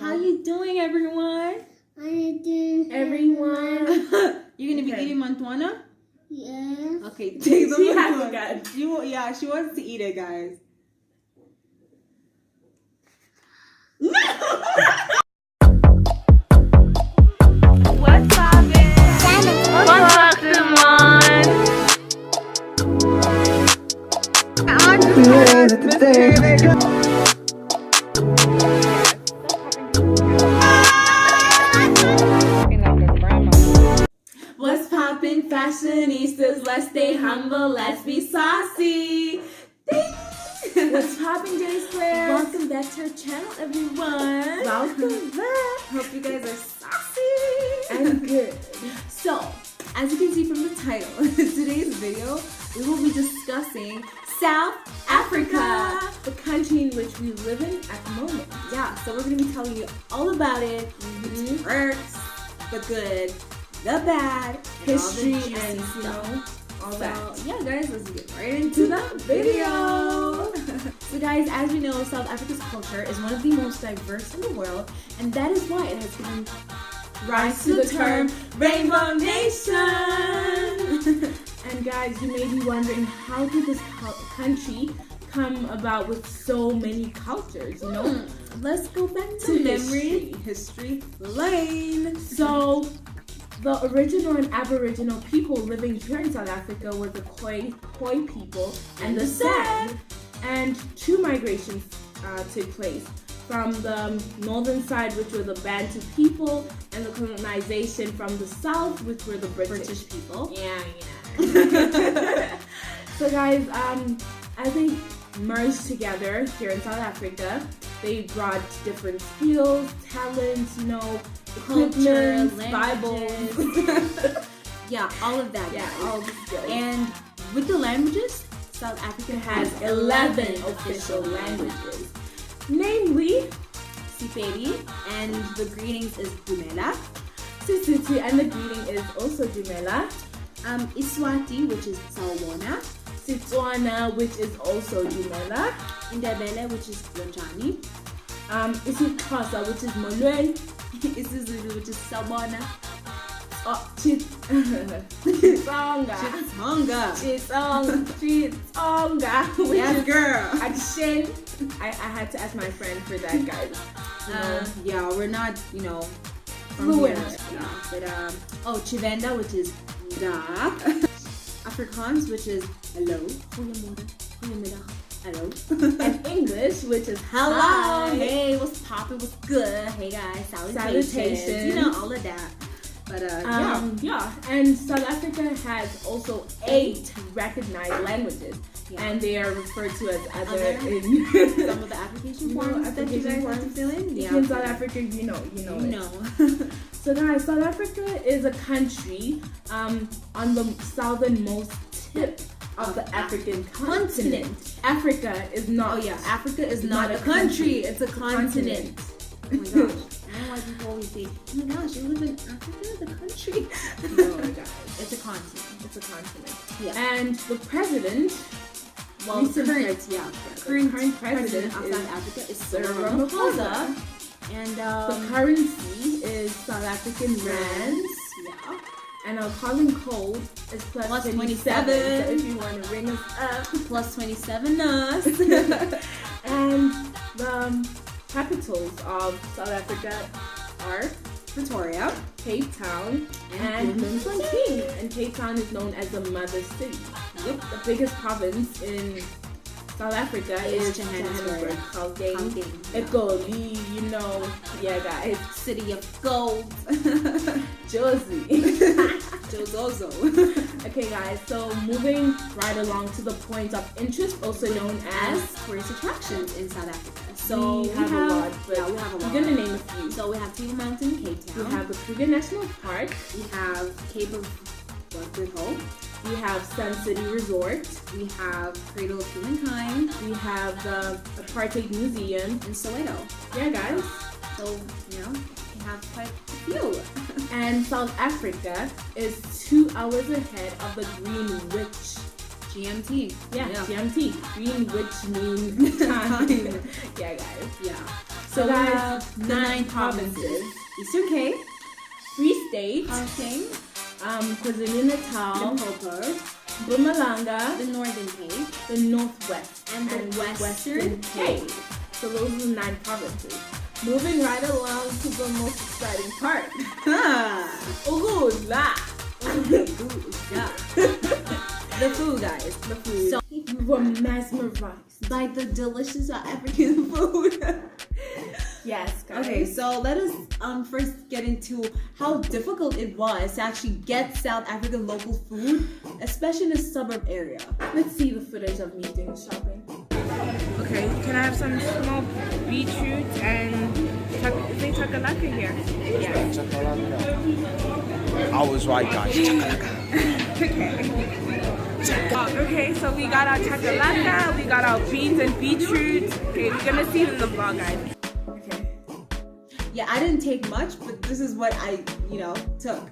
How you doing, everyone? How you doing, everyone? You're gonna be eating mantuana? Yes. Okay, take the She has mantuana. She wants to eat it, guys. No! What's poppin'? What's up, Simon? What's poppin', fashionistas? Let's stay humble, let's be saucy. What's poppin', Jay&jayscastle? Welcome back to our channel, everyone. Welcome back. Hope you guys are saucy And good. So, as you can see from the title, today's video, we will be discussing South Africa. The country in which we live in at the moment. Yeah, so we're going to be telling you all about it, the perks, the good, the bad, History and all the juicy and, stuff. all So, that. yeah, guys, let's get right into the video. So, guys, as we know, South Africa's culture is one of the most diverse in the world, and that is why it has given rise to the term Rainbow Nation. And guys, you may be wondering, how did this country come about with so many cultures, you know? Let's go back to history lane. So, the original and Aboriginal people living here in South Africa were the Khoi people and the San. And two migrations took place. From the northern side, which were the Bantu people, and the colonization from the south, which were the British people. Yeah. So guys, as they merged together here in South Africa, they brought different skills, talents, Culture, equipment, Bibles. Yeah, all of that. Yeah, all the skills. And with the languages, South Africa has 11 official languages. Namely, Sepedi, and the greetings is Dumela. Sisiti, and the greeting is also Dumela. Iswati, which is Sawubona. Setswana, which is also Dumela. Indebele, which is Lojani. isiXhosa, which is Molweni. isiZulu, which is Sawubona. Chitsonga. Chitsonga. Yes, girl. Action. I had to ask my friend for that, guys. Yeah, we're not, from fluent. here. Yeah, but Chivenda, which is Da. Afrikaans, which is hello. Goeiemiddag. Hello. And English, which is Hello. hi. Hey, what's poppin'? What's good? Hey guys, salutations. All of that. But yeah, and South Africa has also 8 recognized languages, and they are referred to as other in some of the application forms that you guys have to fill in. Yeah, in South Africa, you know. So guys, South Africa is a country on the southernmost tip of the African continent. Africa is not. Oh yeah, Africa is not a country. It's a continent. Oh my gosh. I don't know why people always say, oh my gosh, you live in Africa, the country. No, guys. It's a continent. It's a continent. Yeah. And the president, Well, current president of is South Africa is Cyril Cyril Ramaphosa. And the currency is South African rands. Yeah. And our calling code is plus 27. So if you want to ring us up, plus 27 us. And the capitals of South Africa are Pretoria, Cape Town, and Bloemfontein. And Cape Town is known as the mother city. Yep. The biggest province in South Africa is Johannesburg. Gauteng, Egoli, yeah guys. City of Gold. Josie. Jozozo. Okay guys, so moving right along to the points of interest, also known as tourist attractions in South Africa. So we have a lot, but we have a lot. We're gonna name a few. So we have Table Mountain, Cape Town. We have the Kruger National Park. We have Cape of Good Hope. We have Sun City Resort. We have Cradle of Humankind. We have the Apartheid Museum in Soweto. Yeah, guys. So, we have quite a few. And South Africa is 2 hours ahead of the Greenwich GMT. Yeah, GMT. Greenwich Mean Time. Yeah, guys. Yeah. So we have 9 provinces. Eastern Cape, Free State, Gauteng, KwaZulu-Natal, Limpopo, Mpumalanga, the Northern Cape, the Northwest, and the Western Cape. So those are the 9 provinces. Moving right along to the most exciting part. Ugula. The food, guys. The food. So We were mesmerized. by the delicious South African food. Yes, guys. Okay, so let us first get into how difficult it was to actually get South African local food, especially in a suburb area. Let's see the footage of me doing shopping. Okay, can I have some small beetroot and chakalaka here? Yeah. I was right, guys. Chakalaka. Okay, so we got our chakalaka, we got our beans and beetroot. Okay, we're gonna see it in the vlog, guys. Okay. Yeah, I didn't take much, but this is what I, took.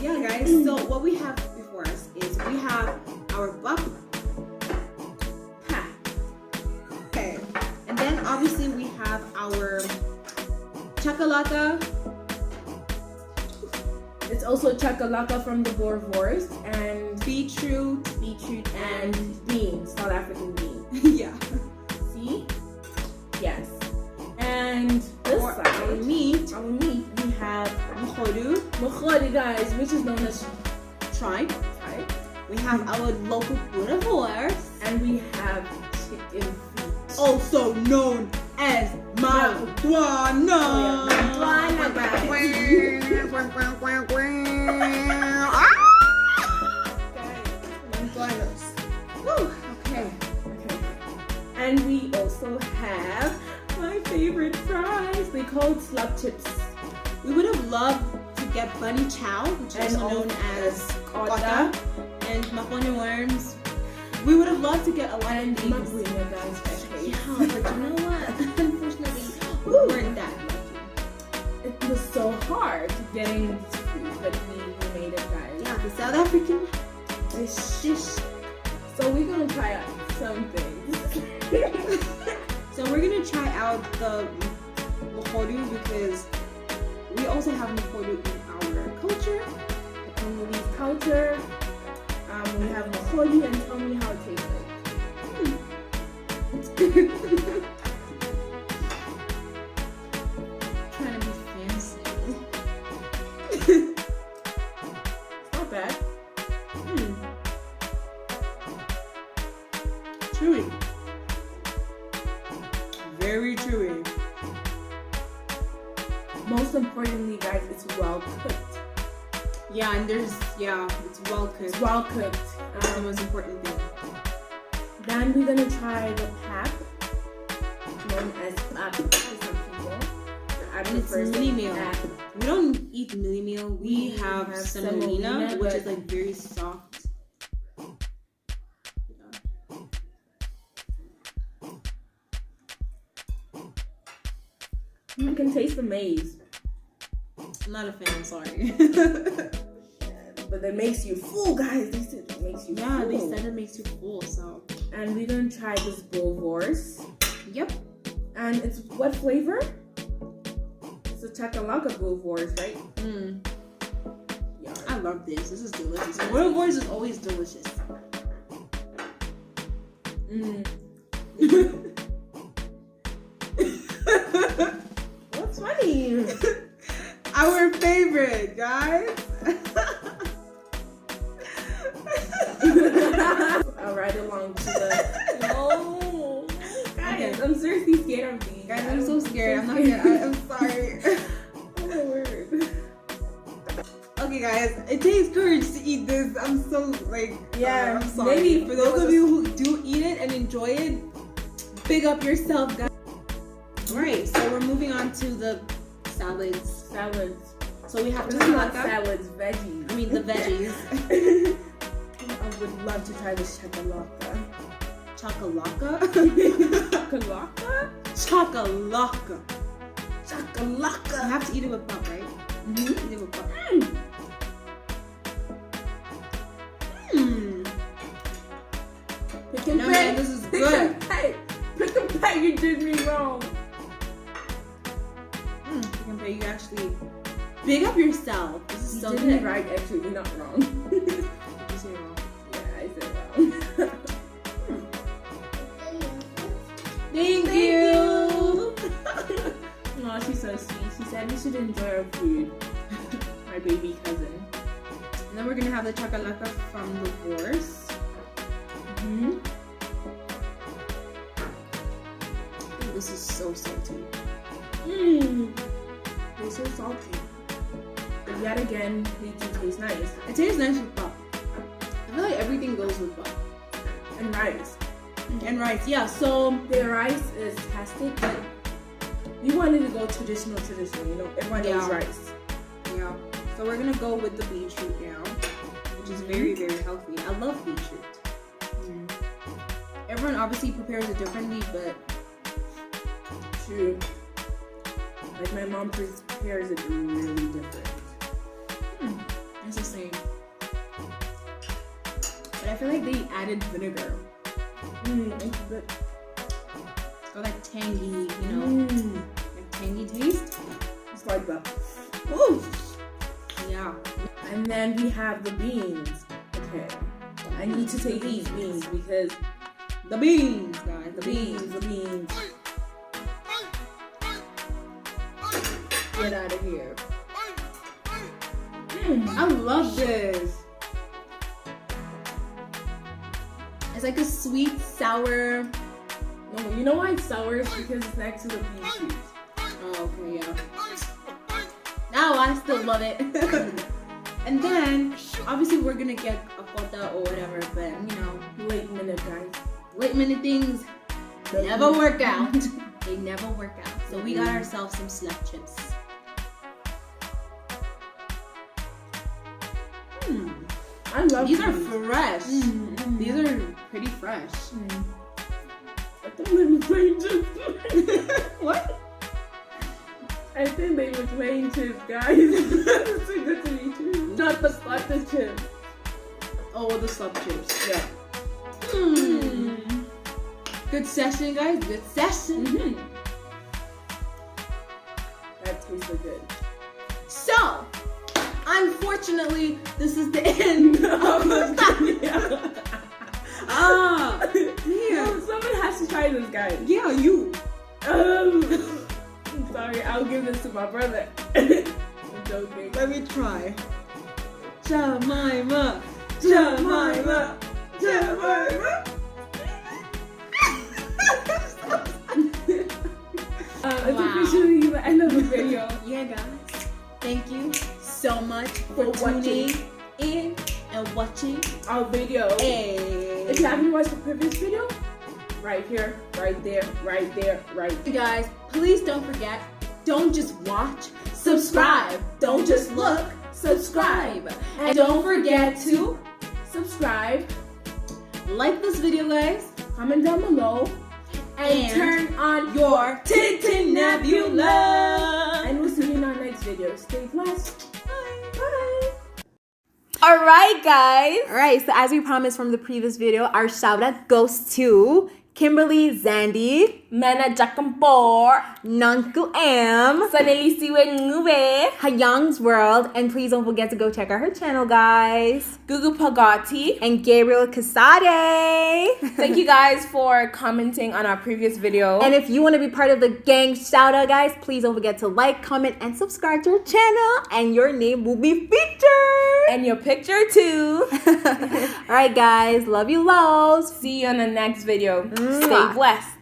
Yeah, guys, so what we have before us is we have our buck pack. Okay. And then obviously we have our chakalaka. It's also chakalaka from the Boerewors and Beetroot. and beans, South African beans. Yeah. See? Yes. And this Our side, meat. our meat, we have Mukhodu. mokhori, guys, which is known as Tripe. tripe, We have our local Boerewors, and we have chicken feet. also known as marijuana. Marijuana, guys. Woo, okay. Okay. And we also have my favorite fries. They called slab chips. We would have loved to get bunny chow, which is And known as kota. kota, and mahoney worms. We would have loved to get a lot of And these. magwenya, guys, fresh cake. Yeah, but you know what? Unfortunately, we weren't that lucky. It was so hard getting this food, but we made it, guys. Yeah, the South African Dish. So we're gonna try out some things. So we're gonna try out the mukhodu because we also have mukhodu in our culture. Congolese culture. We have maholi, and tell me how it tastes Trying to be fancy. It's not bad. Chewy. Very chewy. Most importantly, guys, it's well cooked. Yeah, and it's well cooked. It's well cooked. That's the most important thing. Then we're gonna try the pap, known as pap to some people. I And it's prefer mini saying meal. pap. We don't eat mini meal. We have have semolina, semolina, which but- is like very soft. You can taste the maize, I'm not a fan, sorry. but it makes you full, guys. They said it makes you Yeah, full. they said it makes you full, so. And we're gonna try this Boerewors. Yep. And it's what flavor? It's a chakalaka Boerewors, right? Yeah. I love this. This is delicious. Boerewors is always delicious. What's funny? Our favorite, guys. I'll ride along to the. No, guys, Okay. I'm seriously scared of these. Guys, I'm so scared. I'm not gonna. I'm sorry. Oh my word. Okay, guys, it takes courage to eat this. I'm so Yeah, I'm sorry. maybe For those of you who do eat it and enjoy it, big up yourself, guys. Alright, so we're moving on to the salads. Salads. So we have This is not chakalaka. salads, veggies. I mean the veggies. I would love to try this chakalaka. Chakalaka. Chakalaka? Chakalaka. You Chakalaka. have to eat it with pop, right? Mm-hmm. Eat it with pop. Pick and No, pay. man, this is Pick good. and pay. Pick and pay. You did me wrong. Pick and pay. You actually big up yourself. This is so you good. did me right, actually. You're not wrong. Did you say wrong? Yeah, I said wrong. Thank you. Oh, she's so sweet. She said we should enjoy our food. My baby cousin. And then we're gonna have the chakalaka from the horse. Mm-hmm. This is so salty. Mmm. They're so salty. But yet again, they do taste nice. It tastes nice with pop. I feel like everything goes with pop. And rice. And rice, yeah. So Their rice is fantastic, but we wanted to go traditional, you know, everyone knows Yeah. rice. yeah. So we're gonna go with the beetroot now, which is very, very healthy. I love beetroot. Everyone obviously prepares it differently, but True. Like my mom prepares it really different. it's the same. But I feel like they added vinegar. It's good. It's got that tangy, you know, like tangy taste. It's like that. Ooh. Yeah. And then we have the beans. Okay. I need to take these beans because The beans, guys. the beans. Get out of here. I love this. It's like a sweet, sour. No, you know why it's sour? It's because it's next to the beetroot. Oh, okay, yeah. Now I still love it. And then, obviously, we're gonna get a quota or whatever, but you know, Late minute, guys. late minute things never work out. They never work out. So we got ourselves some slap chips. I love These are these. fresh. These are pretty fresh. I think they were plain chips. What? I think they were plain chips, guys. It's too good to be true. Not the slaughter chips. Oh, the slap chips. Yeah. Good session, guys. Good session. That tasted good. So, unfortunately, this is the end of the video. Ah, man. Someone has to try this, guys. Yeah, you. I'm sorry, I'll give this to my brother. I'm joking. Let me try. Jemima. Jemima. Jemima. It's Wow. officially the end of the video. Yeah, guys. Thank you so much For tuning watching. in and watching. Our video. Hey. If you haven't watched the previous video, right here, right there, right there, right there. Guys, please don't forget, don't just watch, subscribe. Don't just look, subscribe. And don't forget to Subscribe, like this video, guys, comment down below, and turn on your Tintin Nebula. and we'll see you in our next video. Stay blessed. Bye. Alright, guys. Alright, so as we promised from the previous video, our shout out goes to Kimberly Zandy, Mena Jakampor, Nunku M, Sanelisiwe Ngube, Hayang's World, and please don't forget to go check out her channel, guys. Gugu Pagati. And Gabriel Casade. Thank you guys for commenting on our previous video. And if you want to be part of the gang shout out, guys, please don't forget to like, comment, and subscribe to our channel, and your name will be featured. And your picture too. Alright, guys, love you loads. See you on the next video. Mwah. Stay blessed.